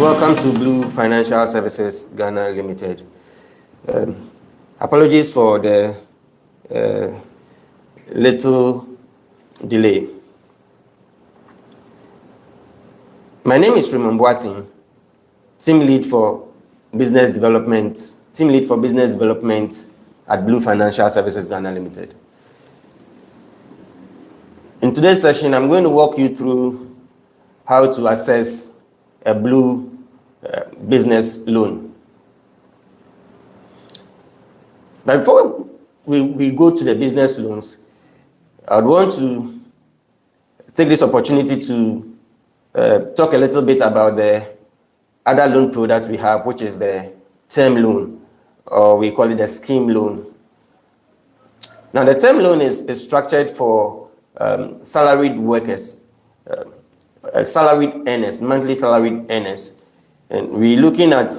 Welcome to Blue Financial Services Ghana Limited. Apologies for the little delay. My name is Raymond Boating, team lead for business development at Blue Financial Services Ghana Limited. In today's session, I'm going to walk you through how to assess a Blue business loan. But before we go to the business loans, I'd want to take this opportunity to talk a little bit about the other loan products we have, which is the term loan, or we call it the scheme loan. Now, the term loan is structured for salaried workers, salaried earners, monthly salaried earners. And we're looking at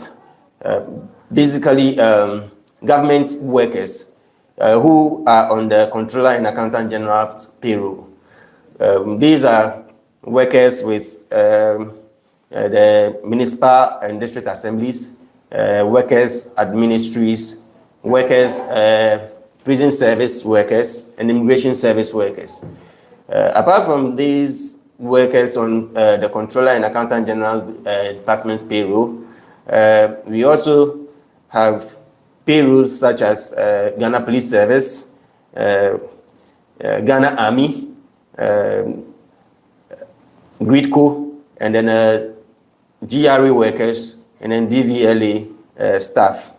basically government workers who are on the Controller and Accountant General's payroll. These are workers with the municipal and district assemblies, workers at ministries, workers, prison service workers, and immigration service workers. Apart from these workers on the Controller and Accountant General's department's payroll, we also have payrolls such as Ghana Police Service, Ghana Army, GRIDCO, and then GRA workers, and then DVLA staff.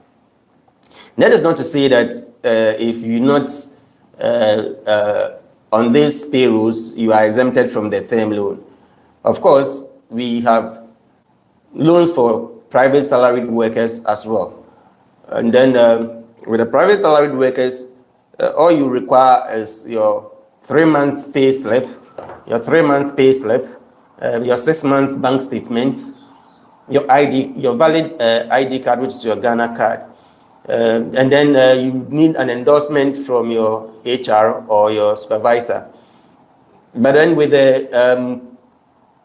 That is not to say that if you're not on these payrolls, you are exempted from the term loan. Of course, we have loans for private salaried workers as well. And then with the private salaried workers, all you require is your 3 months pay slip, your 6 months bank statement, your ID, your valid ID card, which is your Ghana card. And then you need an endorsement from your HR or your supervisor. But then with the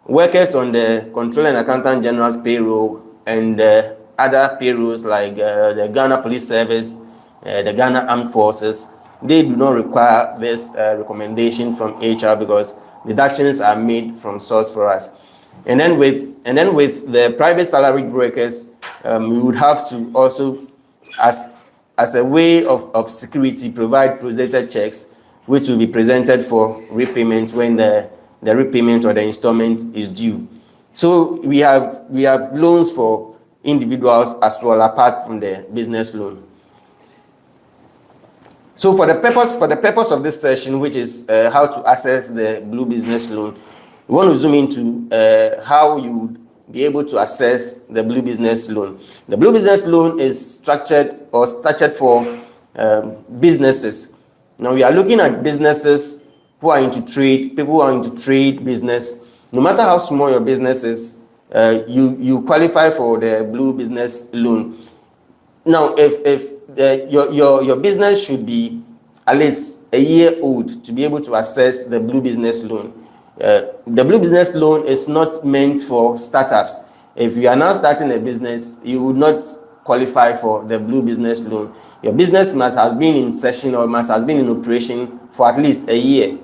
workers on the Controller and Accountant General's payroll and other payrolls like the Ghana Police Service, the Ghana Armed Forces, they do not require this recommendation from HR because deductions are made from source for us. And then with the private salaried workers, we would have to also, as a way of security, provide protected checks, which will be presented for repayment when the repayment or the installment is due. So we have loans for individuals as well, apart from the business loan. So for the purpose of this session, which is how to assess the Blue business loan, we want to zoom into how you would be able to assess the Blue business loan. The Blue business loan is structured for businesses. Now we are looking at businesses who are into trade, people who are into trade business. No matter how small your business is, you qualify for the Blue business loan. Now, if your business should be at least a year old to be able to assess the Blue business loan. The Blue business loan is not meant for startups. If you are now starting a business, you would not qualify for the Blue business loan. Your business must have been in session or must have been in operation for at least a year.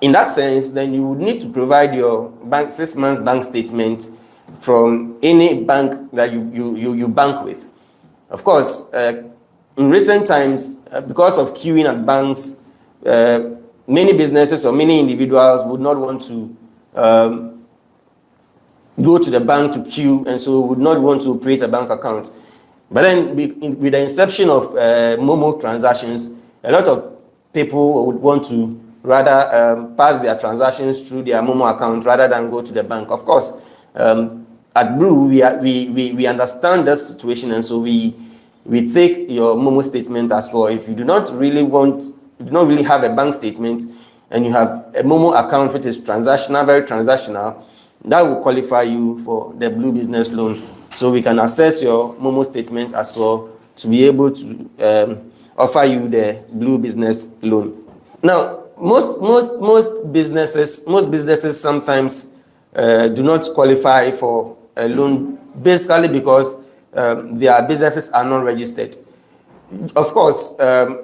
In that sense, then you would need to provide your 6 months bank statement from any bank that you bank with. Of course, in recent times, because of queuing at banks, many businesses or many individuals would not want to go to the bank to queue, and so would not want to create a bank account. But then with the inception of Momo transactions, a lot of people would want to rather pass their transactions through their Momo account rather than go to the bank. Of course, at Blue, we understand this situation, and so we take your Momo statement as well. If you do not really have a bank statement and you have a Momo account which is transactional, very transactional, that will qualify you for the Blue business loan. So we can assess your Momo statement as well to be able to offer you the Blue business loan. Now, most businesses sometimes do not qualify for a loan basically because their businesses are not registered. Of course,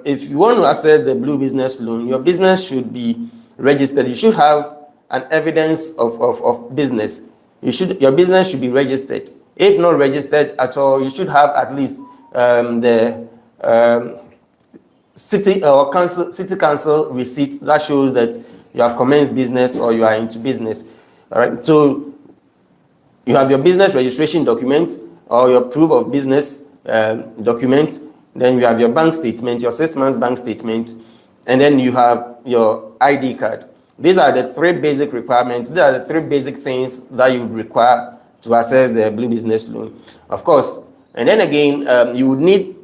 if you want to access the Blue Business Loan, your business should be registered. You should have an evidence of business. Your business should be registered. If not registered at all, you should have at least the city council receipts that shows that you have commenced business or you are into business. All right. So you have your business registration document or your proof of business document. Then you have your bank statement, your 6 months bank statement, and then you have your ID card. These are the 3 basic requirements. These are the 3 basic things that you would require to access the Blue Business Loan. Of course, and then again, you would need,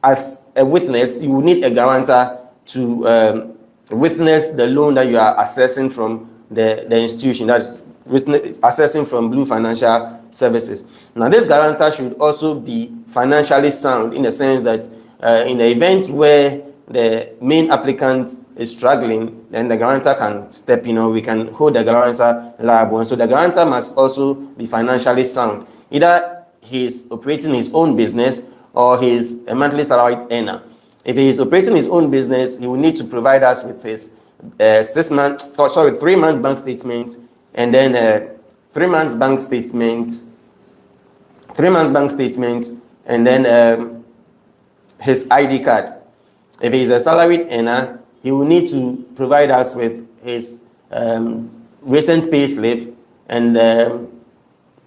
as a witness, you would need a guarantor to witness the loan that you are accessing from the institution, that's accessing from Blue Financial Services. Now, this guarantor should also be financially sound in the sense that in the event where the main applicant is struggling, then the guarantor can step, we can hold the guarantor liable. And so the guarantor must also be financially sound. Either he is operating his own business or he is a monthly salaried earner. If he is operating his own business, he will need to provide us with his 3 months bank statement, and then 3 months bank statement, and then his ID card. If he is a salaried earner, he will need to provide us with his recent pay slip, and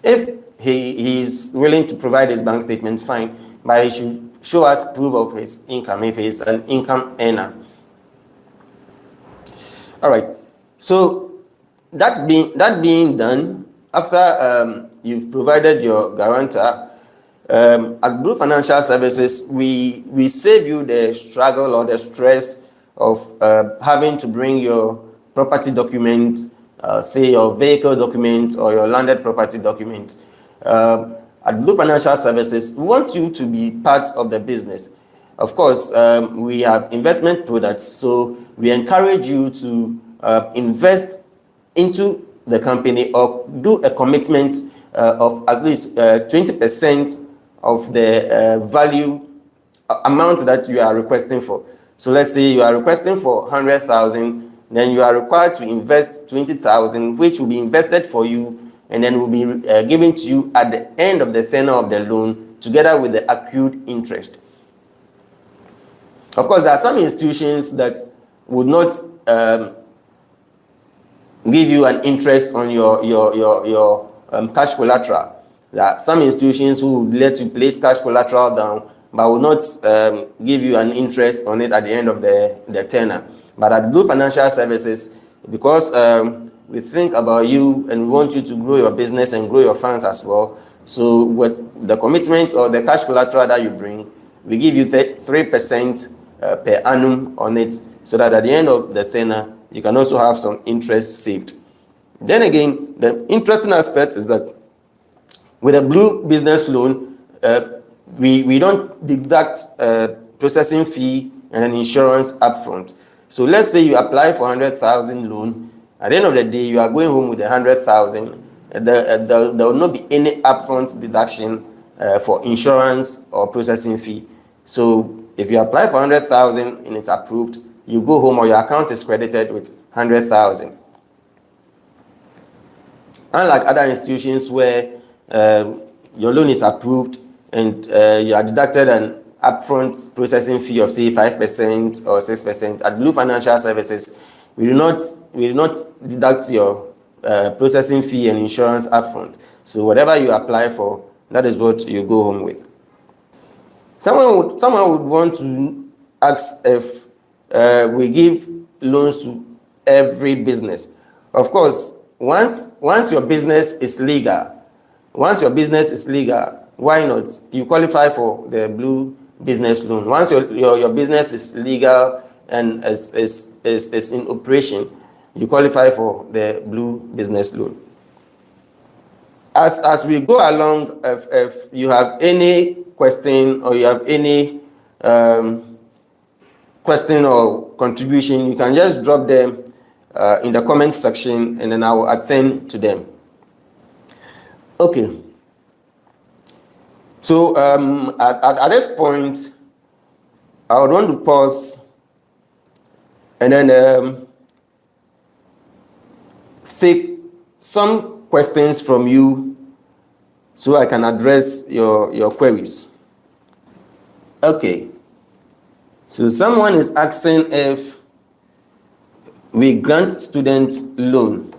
if he is willing to provide his bank statement, fine, but he should show us proof of his income if he is an income earner. All right. So that being done, after you've provided your guarantor, at Blue Financial Services, we save you the struggle or the stress of having to bring your property document, say your vehicle document or your landed property document. At Blue Financial Services, we want you to be part of the business. Of course, we have investment products, so we encourage you to invest into the company or do a commitment of at least 20% of the value amount that you are requesting for. So let's say you are requesting for 100,000, then you are required to invest 20,000, which will be invested for you and then will be given to you at the end of the tenure of the loan, together with the accrued interest. Of course, there are some institutions that would not give you an interest on your cash collateral. There are some institutions who would let you place cash collateral down, but will not give you an interest on it at the end of the tenure. But at Blue Financial Services, because we think about you and we want you to grow your business and grow your funds as well, so with the commitment or the cash collateral that you bring, we give you 3% per annum on it, so that at the end of the tenure, you can also have some interest saved. Then again, the interesting aspect is that with a Blue Business Loan, we don't deduct processing fee and an insurance upfront. So let's say you apply for 100,000 loan. At the end of the day, you are going home with 100,000. There will not be any upfront deduction for insurance or processing fee. So if you apply for 100,000 and it's approved, you go home or your account is credited with 100,000. Unlike other institutions where your loan is approved and you are deducted an upfront processing fee of say 5% or 6%, at Blue Financial Services, we do not deduct your processing fee and insurance upfront. So whatever you apply for, that is what you go home with. Someone would want to ask if we give loans to every business. Of course, once your business is legal, why not? You qualify for the Blue Business Loan. Once your business is legal and is in operation, you qualify for the Blue Business Loan. As we go along, if you have any question or you have any question or contribution, you can just drop them in the comments section and then I will attend to them. Okay, So at this point, I would want to pause and then take some questions from you so I can address your queries. Okay. So someone is asking if we grant student loan.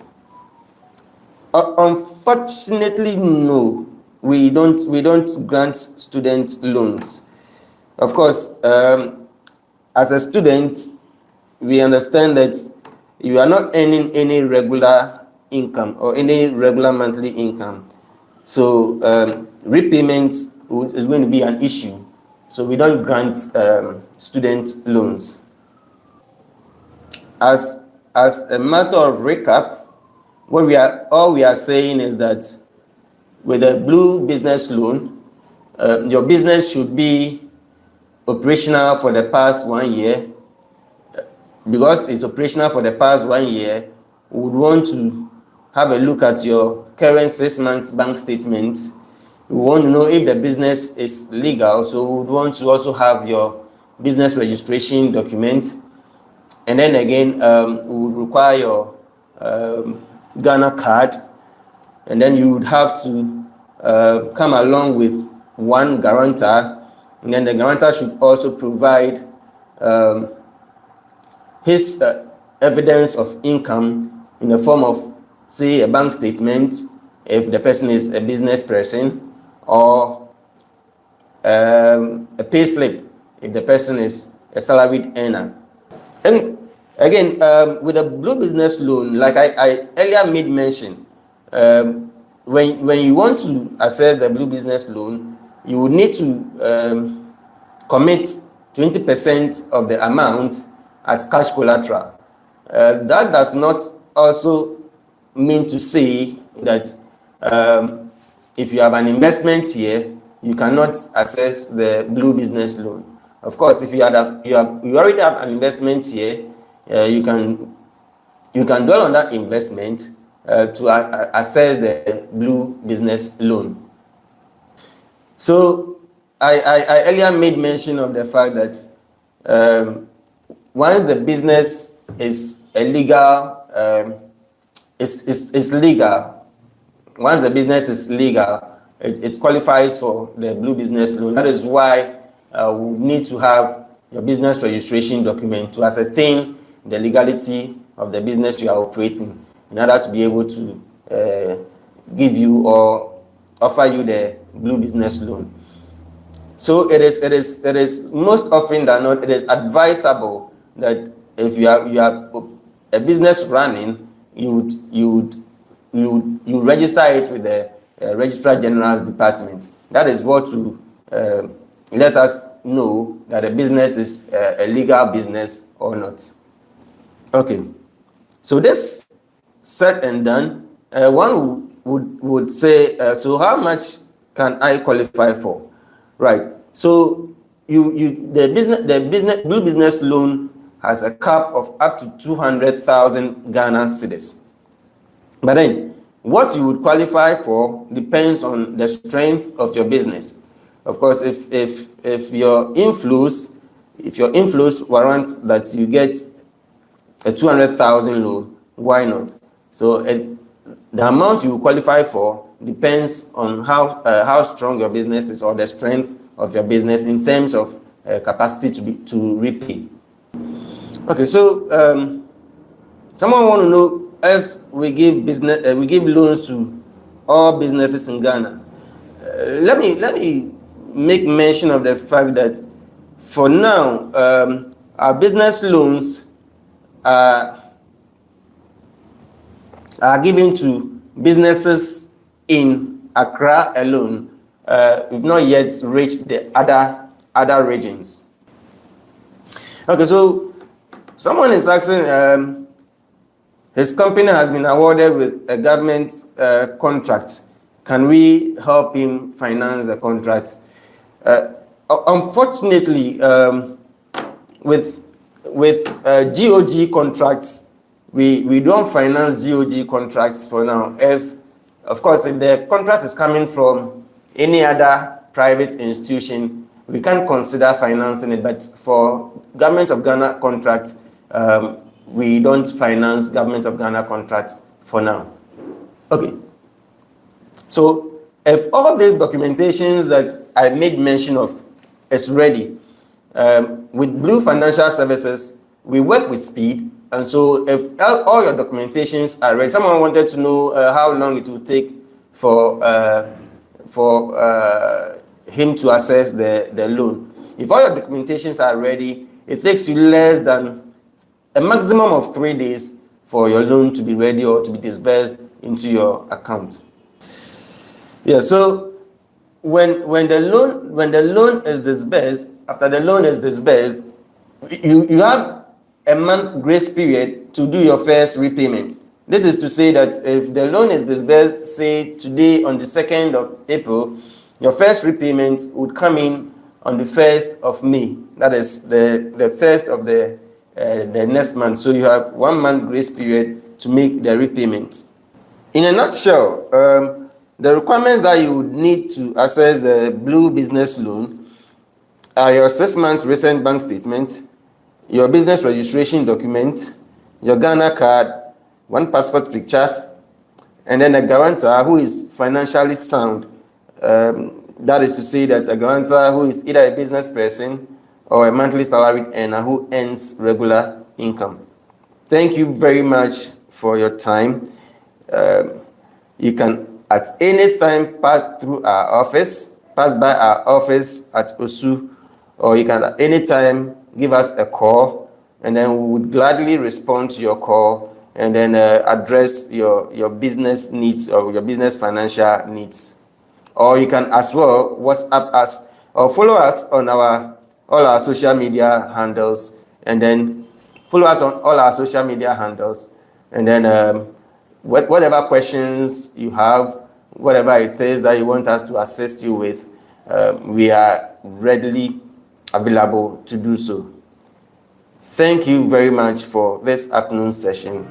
Unfortunately, no, we don't grant student loans. Of course, as a student, we understand that you are not earning any regular income or any regular monthly income. So repayment is going to be an issue. So we don't grant student loans. As a matter of recap, all we are saying is that with a Blue Business Loan, your business should be operational for the past 1 year. Because it's operational for the past 1 year, we would want to have a look at your current 6 months bank statement. We want to know if the business is legal, so we would want to also have your business registration document. And then again, we would require your Ghana card, and then you would have to come along with one guarantor, and then the guarantor should also provide his evidence of income in the form of, say, a bank statement if the person is a business person, or a pay slip if the person is a salaried earner. And again, with a Blue Business Loan, like I earlier made mention, when you want to access the Blue Business Loan, you will need to commit 20% of the amount as cash collateral. That does not also mean to say that if you have an investment here, you cannot access the Blue Business Loan. Of course, if you already have an investment here, you can dwell on that investment to access the Blue Business Loan. So I earlier made mention of the fact that once the business is a legal, is legal. Once the business is legal, it qualifies for the Blue Business Loan. That is why we need to have your business registration document to ascertain the legality of the business you are operating in order to be able to give you or offer you the Blue Business Loan. So it is most often than not, it is advisable that if you have a business running, you register it with the Registrar General's Department. That is what to let us know that the business is a legal business or not. Okay, so this said and done, one would say, so how much can I qualify for? Right. So the Blue Business Loan has a cap of up to 200,000 Ghana cedis. But then, what you would qualify for depends on the strength of your business. Of course, if your inflows warrants that you get a 200,000 loan, why not? So the amount you qualify for depends on how strong your business is, or the strength of your business in terms of capacity to repay. Okay, so someone want to know if we give loans to all businesses in Ghana. Let me make mention of the fact that for now our business loans are given to businesses in Accra alone. We've not yet reached the other regions. Okay, so someone is asking, his company has been awarded with a government contract. Can we help him finance the contract? Unfortunately, with GOG contracts, we don't finance GOG contracts for now. Of course, if the contract is coming from any other private institution, we can't consider financing it. But for Government of Ghana contract, we don't finance Government of Ghana contract for now. Okay. So if all these documentations that I made mention of is ready, with Blue Financial Services, we work with speed. And so if all your documentations are ready, someone wanted to know how long it will take for him to access the loan. If all your documentations are ready, it takes you less than a maximum of 3 days for your loan to be ready or to be disbursed into your account. Yeah, so when the loan is disbursed, after the loan is disbursed, you have a month grace period to do your first repayment. This is to say that if the loan is disbursed, say today on the 2nd of April, your first repayment would come in on the 1st of May. That is the first of the next month. So you have 1 month grace period to make the repayment. In a nutshell, the requirements that you would need to access the Blue Business Loan are your 6 months recent bank statement, your business registration document, your Ghana card, 1 passport picture, and then a guarantor who is financially sound. That is to say that a guarantor who is either a business person or a monthly salaried earner who earns regular income. Thank you very much for your time. You can at any time pass by our office at Osu, or you can at any time give us a call, and then we would gladly respond to your call and then address your business needs or your business financial needs. Or you can as well WhatsApp us or follow us on all our social media handles, and then whatever questions you have, whatever it is that you want us to assist you with, we are readily available to do so. Thank you very much for this afternoon session.